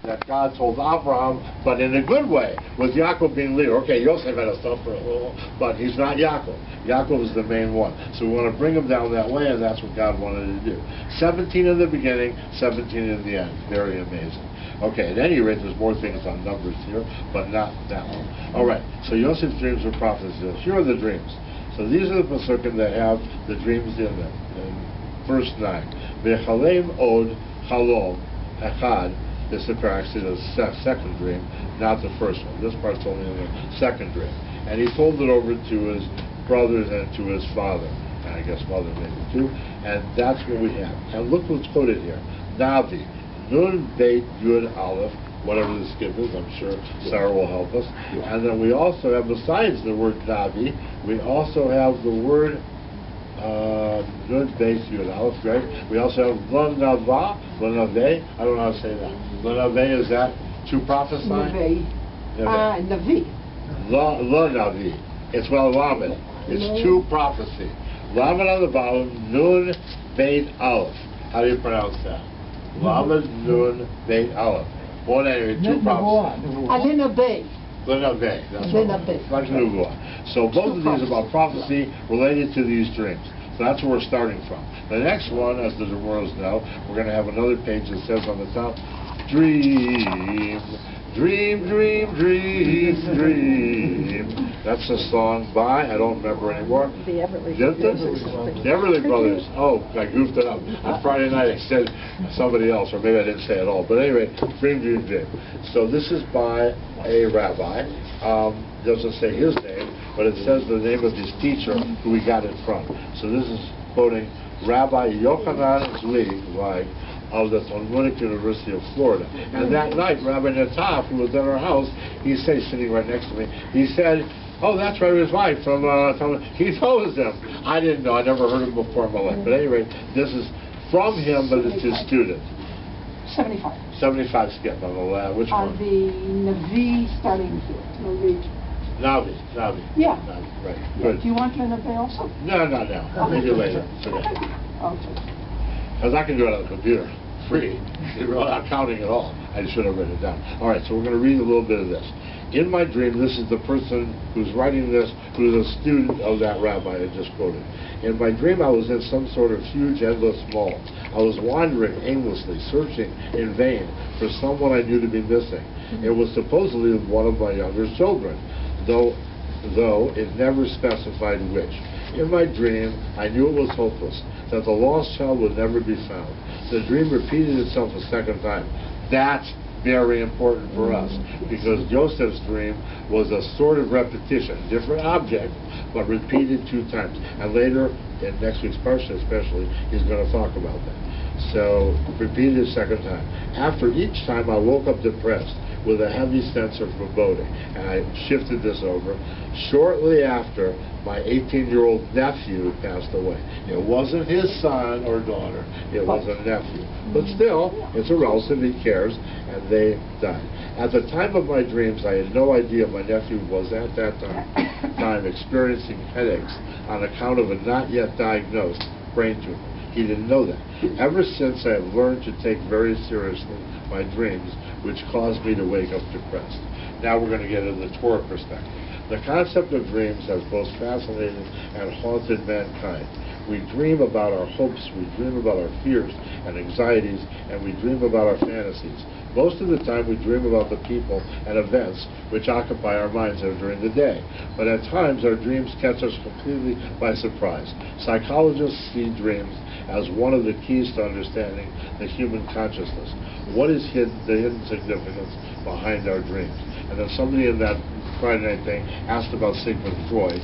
that God told Abraham, but in a good way, with Yaakov being leader. Okay, Yosef had to suffer a little, but he's not Yaakov. Yaakov is the main one. So we want to bring him down that way, and that's what God wanted to do. 17 in the beginning, 17 in the end. Very amazing. Okay, at any rate, there's more things on numbers here, but not that one. All right, so Yosef's dreams are prophecies. Here are the dreams. So these are the Pesukim that have the dreams in them. In verse 9. V'chalem od chalom echad. This is actually the second dream, not the first one. This part's only in the second dream. And he told it over to his brothers and to his father. And I guess mother maybe too. And that's what we have. And look what's quoted here. Navi. Nun Beit Yud Aleph. Whatever the skip is, I'm sure Sarah will help us. And then we also have, besides the word Navi, we also have the word Nun Beit Yud Aleph, right? We also have Lanava, Lanave. I don't know how to say that. Lanave, is that to prophesy? Navi. Navi. Navi. It's Lamed. It's to prophecy. Lamed on the bottom, Nun Beit Aleph. How do you pronounce that? Lamed Nun Beit Aleph. One anyway, two prophecies. Alinabay. Lanave. That's like Nubuah. So both of these are about prophecy related to these dreams. So that's where we're starting from. The next one, as the Demoras know, we're going to have another page that says on the top, dream, dream, dream, dream, dream. That's a song by, I don't remember anymore. The Everly Brothers. Oh, I goofed it up. On Friday night I said somebody else, or maybe I didn't say it all. But anyway, dream, dream, dream. So this is by a rabbi. Doesn't say his name, but it says the name of his teacher who he got it from. So this is quoting Rabbi Yochanan Zweig of the Talmudic University of Florida. And that night, Rabbi Nataf, who was at our house, he said, sitting right next to me, he said, oh, that's Rabbi's wife from Talmud. He knows him. I didn't know. I never heard him before in my life. But anyway, this is from him, but it's his student. 75. 75 skip on the lab. Which one? On the Navi starting here. Navi. Yeah. Navi, right. Good. Do you want the Navi also? No, not now. Maybe later. Okay. Because I can do it on the computer. Free. Without counting at all. I should have written it down. All right, so we're going to read a little bit of this. In my dream, this is the person who's writing this, who's a student of that rabbi I just quoted. In my dream, I was in some sort of huge, endless mall. I was wandering aimlessly, searching in vain for someone I knew to be missing. It was supposedly one of my younger children, though it never specified which. In my dream, I knew it was hopeless, that the lost child would never be found. The dream repeated itself a second time. That's very important for us, because Yosef's dream was a sort of repetition, different object, but repeated 2 times. And later, in next week's Parsha especially, he's going to talk about that. So, repeated a second time. After each time, I woke up depressed, with a heavy sense of foreboding. And I shifted this over. Shortly after, my 18-year-old nephew passed away. It wasn't his son or daughter, it was a nephew. But still, it's a relative, he cares, and they died. At the time of my dreams, I had no idea my nephew was at that time experiencing headaches on account of a not yet diagnosed brain tumor. He didn't know that. Ever since, I have learned to take very seriously my dreams, which caused me to wake up depressed. Now we're going to get into the Torah perspective. The concept of dreams has both fascinated and haunted mankind. We dream about our hopes, we dream about our fears and anxieties, and we dream about our fantasies. Most of the time we dream about the people and events which occupy our minds during the day. But at times our dreams catch us completely by surprise. Psychologists see dreams as one of the keys to understanding the human consciousness. What is the hidden significance behind our dreams? And then somebody in that Friday night thing asked about Sigmund Freud,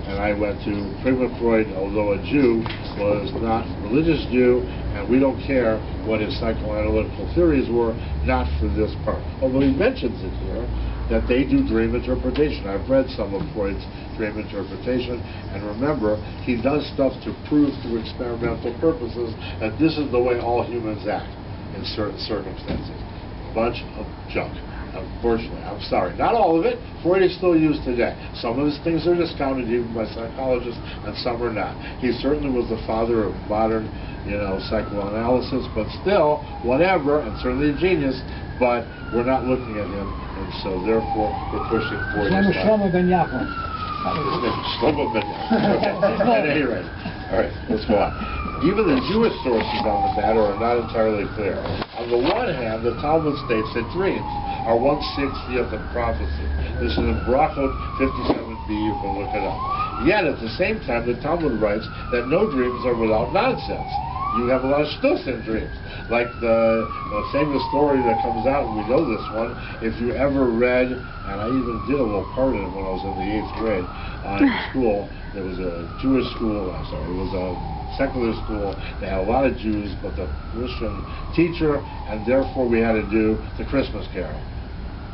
and I went to Sigmund Freud, although a Jew, was not a religious Jew, and we don't care what his psychoanalytical theories were, not for this part. Although he mentions it here, that they do dream interpretation. I've read some of Freud's dream interpretation, and remember, he does stuff to prove through experimental purposes that this is the way all humans act in certain circumstances. Bunch of junk. Unfortunately, I'm sorry. Not all of it. Freud is still used today. Some of his things are discounted even by psychologists, and some are not. He certainly was the father of modern, psychoanalysis, but still, whatever, and certainly a genius, but we're not looking at him, and so therefore we're pushing forward. Shlomo ben Yaakov. Shlomo ben Yaakov. At any rate, all right, let's go on. Even the Jewish sources on the matter are not entirely clear. On the one hand, the Talmud states that dreams are 1/60th of prophecy. This is in Brachot 57b, you can look it up. Yet, at the same time, the Talmud writes that no dreams are without nonsense. You have a lot of shtus in dreams. Like the famous story that comes out, and we know this one, if you ever read, and I even did a little part in it when I was in the 8th grade, in school. There was a Jewish school, it was a secular school. They had a lot of Jews, but the Christian teacher, and therefore we had to do the Christmas Carol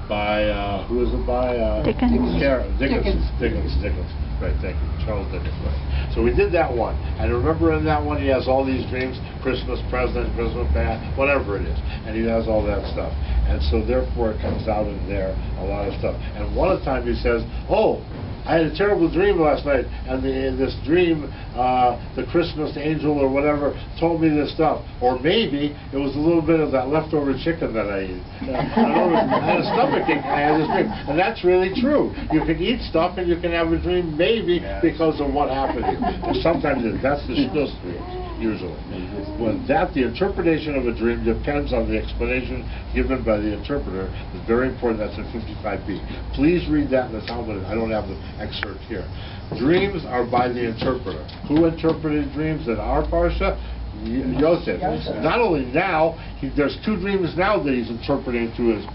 by, who is it by? Dickens. Dickens. Right, thank you. Charles Dickens, right. So we did that one. And remember in that one he has all these dreams, Christmas present, Christmas past, whatever it is. And he has all that stuff. And so therefore it comes out in there, a lot of stuff. And one of the time he says, oh, I had a terrible dream last night, and in this dream, the Christmas angel or whatever told me this stuff. Or maybe it was a little bit of that leftover chicken that I ate. I had a stomachache, I had this dream. And that's really true. You can eat stuff and you can have a dream maybe because of what happened to you. And sometimes that's the shtus dreams, usually. When the interpretation of a dream depends on the explanation given by the interpreter. It's very important. That's in 55b. Please read that in the Talmud. I don't have the excerpt here. Dreams are by the interpreter. Who interpreted dreams in our Parsha? Yosef. Not only now, there's 2 dreams now that he's interpreting to his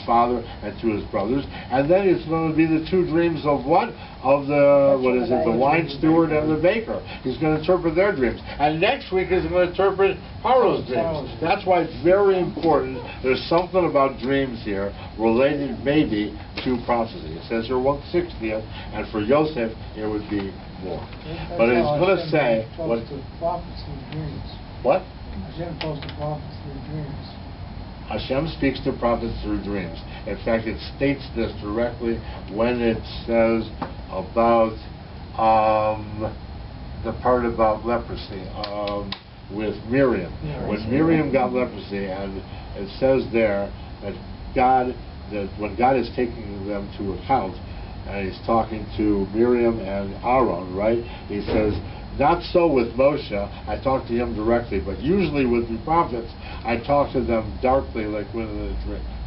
father and to his brothers, and then it's going to be the 2 dreams of what? Of the wine steward and the baker. He's going to interpret their dreams. And next week he's going to interpret Paro's dreams. That's why it's very important. There's something about dreams here related maybe to prophecy. It says here 1/60th, and for Yosef it would be more. But it's going to say what? What? Hashem supposed to prophets through dreams. Hashem speaks to prophets through dreams. In fact, it states this directly when it says about the part about leprosy with Miriam. When Miriam got leprosy, and it says there that when God is taking them to account, and he's talking to Miriam and Aaron, right? He says, not so with Moshe, I talk to him directly, but usually with the prophets, I talk to them darkly, like within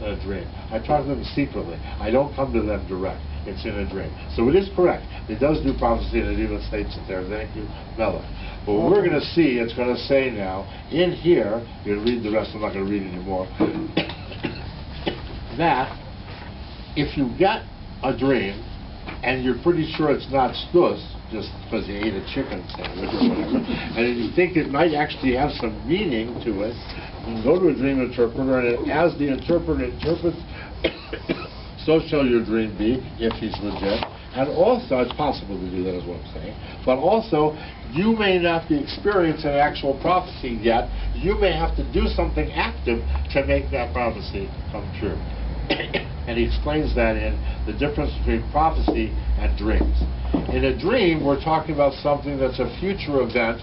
a dream. I talk to them secretly. I don't come to them direct. It's in a dream. So it is correct. It does do prophecy, and it even states it there. Thank you, Melech. But what we're going to see, it's going to say now, in here, you're going to read the rest, I'm not going to read anymore, that if you get a dream, and you're pretty sure it's not shtus, just because you ate a chicken sandwich or whatever, and you think it might actually have some meaning to it, you can go to a dream interpreter, and as the interpreter interprets, so shall your dream be, if he's legit. And also, it's possible to do that, is what I'm saying, but also, you may not be experiencing actual prophecy yet. You may have to do something active to make that prophecy come true. And he explains that in the difference between prophecy and dreams. In a dream, we're talking about something that's a future event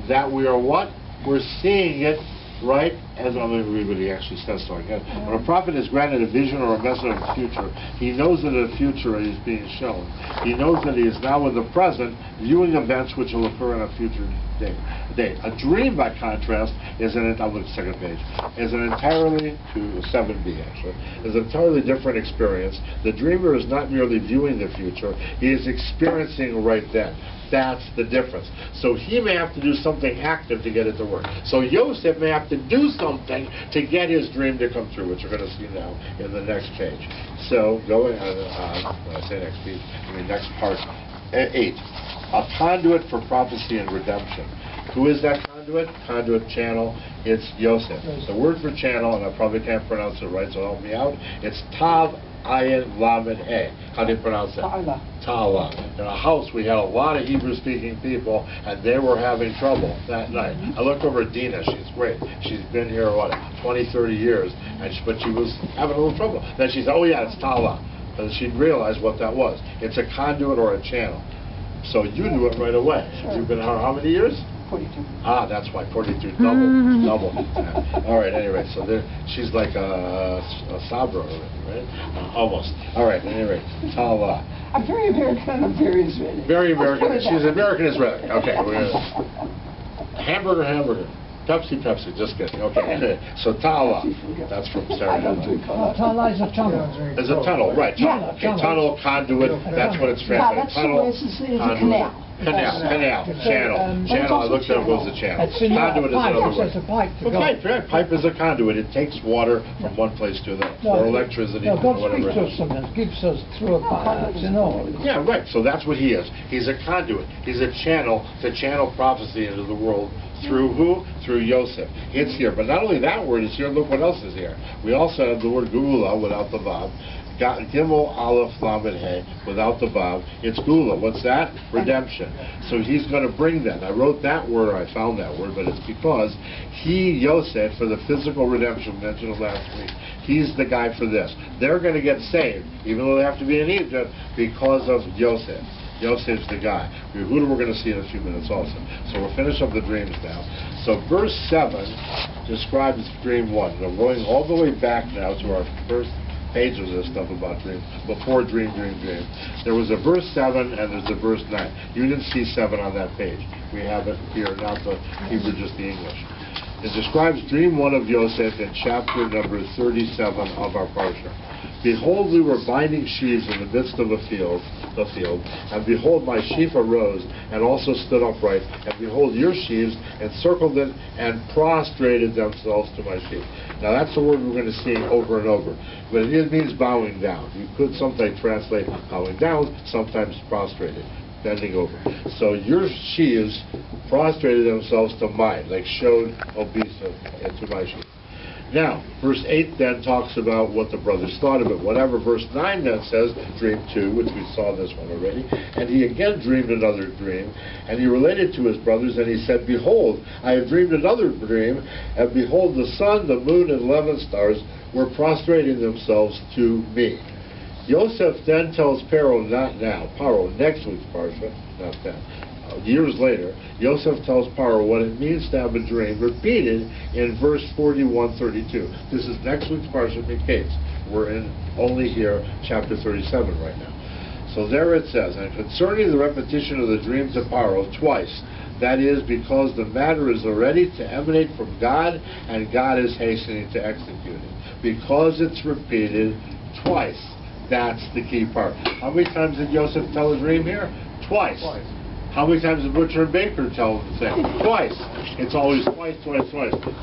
that we are what? We're seeing it, right? As I'm going to read what he actually says so again. When a prophet is granted a vision or a message of the future, he knows that the future is being shown. He knows that he is now in the present viewing events which will occur in a future date. A dream, by contrast, is I'm on the second page, is an entirely, to 7b actually, is an entirely different experience. The dreamer is not merely viewing the future, he is experiencing right then. That's the difference. So he may have to do something active to get it to work. So Yosef may have to do something to get his dream to come true, which we're going to see now in the next page. So going on, when I say next page, I mean next part, 8. A conduit for prophecy and redemption. Who is that conduit? Conduit, channel. It's Yosef. The word for channel, and I probably can't pronounce it right, so help me out. It's Tav Ayin Lamed He. How do you pronounce that? Ta'ala. In a house, we had a lot of Hebrew-speaking people, and they were having trouble that night. I looked over at Dina. She's great. She's been here, 20, 30 years, but she was having a little trouble. Then she said, oh yeah, it's Ta'ala. And she realized what that was. It's a conduit or a channel. So you knew it right away. You've been here how many years? 42. Ah, that's why 42 double. All right. Anyway, so there, she's like a Sabra already, right? Almost. All right. Anyway, Tala. I'm very American and I'm very Israeli. Very Let's American. put it She's that way. American Israeli. Okay. We're gonna hamburger. Pepsi. Just kidding. Okay. So Tala. That's from I don't drink Sarah. cola. Tala is a tunnel. There's a tunnel, right? Tunnel. Yeah. Okay. Tunnel, conduit. That's what it's Yeah, translated. that's the Tunnel. way it's a Conduit. canal. Canal, channel. Channel, I looked up, was a channel. It's in Conduit is pipe. another It's a word. pipe to A go. pipe, right? Pipe is a conduit. It takes water from one place to another, or electricity, No, or God whatever speaks to it us is. sometimes, gives us through a pipe, you know. Yeah, right. So that's what he is. He's a conduit. He's a channel to channel prophecy into the world. Through who? Through Yosef. It's here. But not only that word is here, look what else is here. We also have the word Gula without the Vav. Gimel, Aleph, Lamed, He, without the Vav. It's Gula. What's that? Redemption. So he's going to bring that. I wrote that word, I found that word, but it's because he, Yosef, for the physical redemption mentioned last week, he's the guy for this. They're going to get saved, even though they have to be in Egypt, because of Yosef. Yosef's the guy. Yehuda we're going to see in a few minutes also. So we'll finish up the dreams now. So verse 7 describes dream 1. We're going all the way back now to our first page of this stuff about dreams, before dream. There was a verse 7 and there's a verse 9. You didn't see 7 on that page. We have it here, not the Hebrew, just the English. It describes dream 1 of Yosef in chapter number 37 of our Parsha. Behold, we were binding sheaves in the midst of the field, and behold, my sheaf arose, and also stood upright, and behold, your sheaves encircled it, and prostrated themselves to my sheaf. Now that's the word we're going to see over and over, but it means bowing down. You could sometimes translate bowing down, sometimes prostrated, bending over. So your sheaves prostrated themselves to mine, like showed obeisance to my sheaf. Now, verse 8 then talks about what the brothers thought of it. Whatever verse 9 then says, dream 2, which we saw this one already. And he again dreamed another dream, and he related to his brothers, and he said, Behold, I have dreamed another dream, and behold, the sun, the moon, and 11 stars were prostrating themselves to me. Yosef then tells Pharaoh, not now, Paro, next week's Parsha, not that. Years later, Yosef tells Paro what it means to have a dream, repeated in verse 41-32. This is next week's Parsha Miketz. We're in only here, chapter 37 right now. So there it says, and concerning the repetition of the dream to Paro twice, that is because the matter is already to emanate from God, and God is hastening to execute it. Because it's repeated twice. That's the key part. How many times did Yosef tell a dream here? Twice. How many times did butcher and baker tell the same? Twice. It's always twice.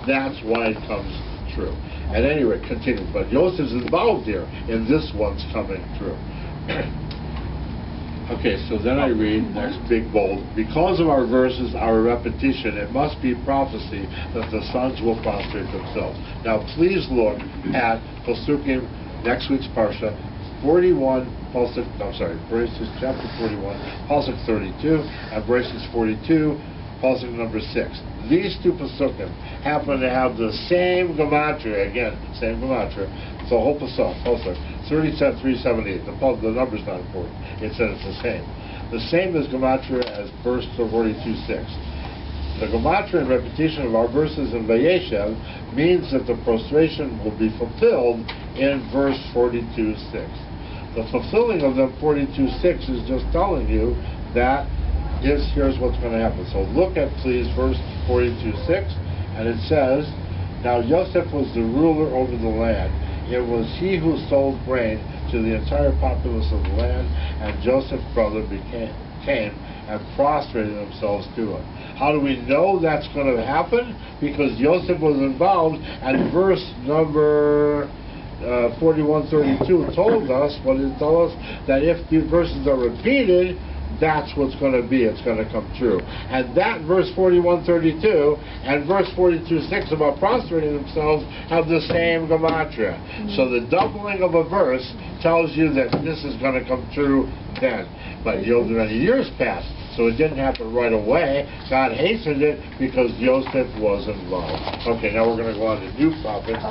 That's why it comes true. At any rate, continue. But Joseph's involved here, and this one's coming true. Okay, so then I read, next big bold, because of our verses, our repetition, it must be prophecy that the sons will prostrate themselves. Now please look at Pasukim, next week's Parsha, 41, Bereshit chapter 41, Pasuk 32, and Bereshit 42, Pasuk number 6. These two Pasukim happen to have the same gematria, again, same gematria. It's a whole Pasuk, 37, 378. The number's not important. It says it's the same. The same as gematria as verse 42:6. The gematria and repetition of our verses in Vayeshev means that the prostration will be fulfilled in verse 42:6. The fulfilling of them 42:6 is just telling you that here's what's going to happen. So look at, please, verse 42:6, and it says, Now Yosef was the ruler over the land. It was he who sold grain to the entire populace of the land, and Joseph's brother came and prostrated themselves to him. How do we know that's going to happen? Because Yosef was involved, and verse number 41:32 told us, what did it tell us? That if the verses are repeated, that's what's going to be. It's going to come true. And that verse 41:32 and verse 42:6 about prostrating themselves have the same gematria. So the doubling of a verse tells you that this is going to come true then. But many years passed, so it didn't happen right away. God hastened it because Yosef was involved. Okay, now we're going to go on to new topics.